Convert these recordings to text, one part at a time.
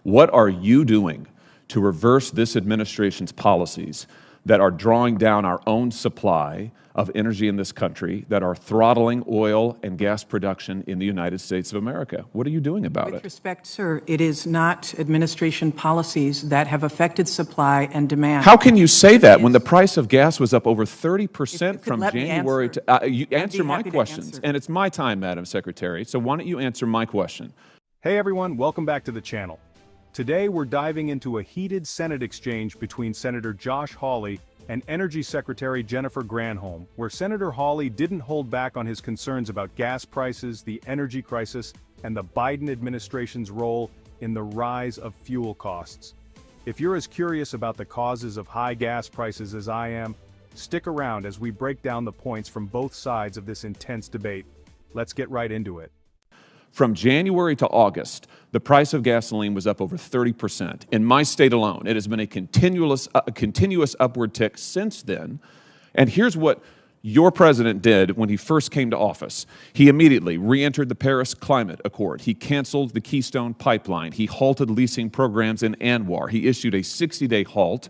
What are you doing to reverse this administration's policies that are drawing down our own supply of energy in this country, that are throttling oil and gas production in the United States of America? What are you doing about it? With respect, sir, it is not administration policies that have affected supply and demand. How can you say that when the price of gas was up over 30% from January to... you answer my questions, and it's my time, Madam Secretary, so why don't you answer my question? Hey everyone, welcome back to the channel. Today we're diving into a heated Senate exchange between Senator Josh Hawley and Energy Secretary Jennifer Granholm, where Senator Hawley didn't hold back on his concerns about gas prices, the energy crisis, and the Biden administration's role in the rise of fuel costs. If you're as curious about the causes of high gas prices as I am, stick around as we break down the points from both sides of this intense debate. Let's get right into it. From January to August, the price of gasoline was up over 30%. In my state alone, it has been a continuous upward tick since then. And here's what your president did when he first came to office. He immediately re-entered the Paris Climate Accord. He canceled the Keystone Pipeline. He halted leasing programs in ANWR. He issued a 60-day halt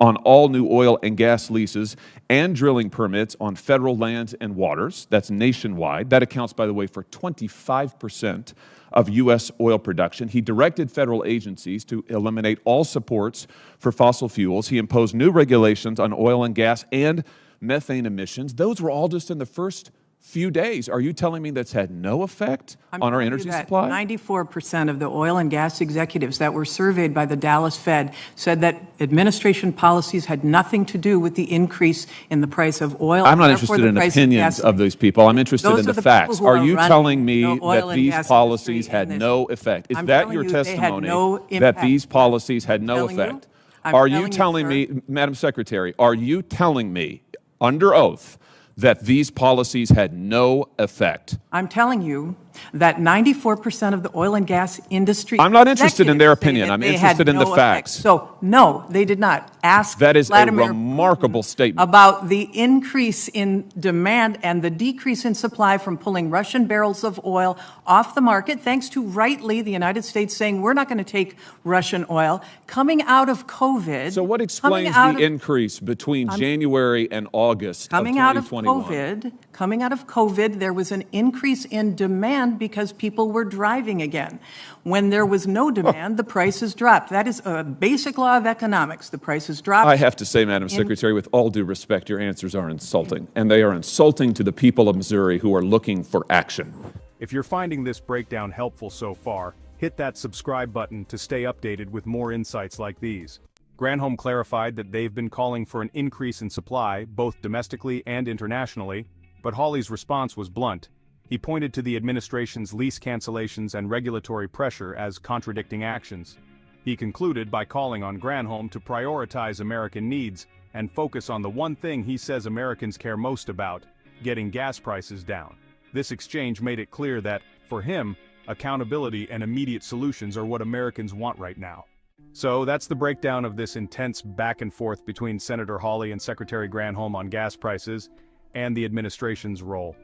on all new oil and gas leases and drilling permits on federal lands and waters. That's nationwide. That accounts, by the way, for 25% of U.S. oil production. He directed federal agencies to eliminate all supports for fossil fuels. He imposed new regulations on oil and gas and methane emissions. Those were all just in the first few days. Are you telling me that's had no effect on our energy supply? 94% of the oil and gas executives that were surveyed by the Dallas Fed said that administration policies had nothing to do with the increase in the price of oil. I'm not interested in opinions of these people. I'm interested in the facts. Are you telling me that these policies had no effect? Is that your testimony that these policies had no effect? Are you telling me, Madam Secretary, are you telling me under oath that these policies had no effect? I'm telling you that 94% of the oil and gas industry... I'm not interested in their opinion. I'm interested in the facts. So, no, they did not. Ask that is Vladimir a remarkable statement about the increase in demand and the decrease in supply from pulling Russian barrels of oil off the market, thanks to rightly the United States saying we're not going to take Russian oil. Coming out of COVID... So what explains the increase between January and August of 2021? Coming out of COVID, there was an increase in demand because people were driving again. When there was no demand, the prices dropped. That is a basic law of economics. The prices dropped. I have to say, Madam Secretary, with all due respect, your answers are insulting, and they are insulting to the people of Missouri who are looking for action. If you're finding this breakdown helpful so far, hit that subscribe button to stay updated with more insights like these. Granholm clarified that they've been calling for an increase in supply, both domestically and internationally, but Hawley's response was blunt. He pointed to the administration's lease cancellations and regulatory pressure as contradicting actions. He concluded by calling on Granholm to prioritize American needs and focus on the one thing he says Americans care most about, getting gas prices down. This exchange made it clear that, for him, accountability and immediate solutions are what Americans want right now. So that's the breakdown of this intense back and forth between Senator Hawley and Secretary Granholm on gas prices and the administration's role.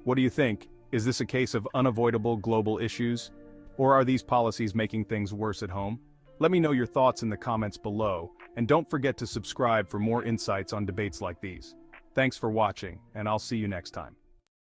What do you think? Is this a case of unavoidable global issues? Or are these policies making things worse at home? Let me know your thoughts in the comments below, and don't forget to subscribe for more insights on debates like these. Thanks for watching, and I'll see you next time.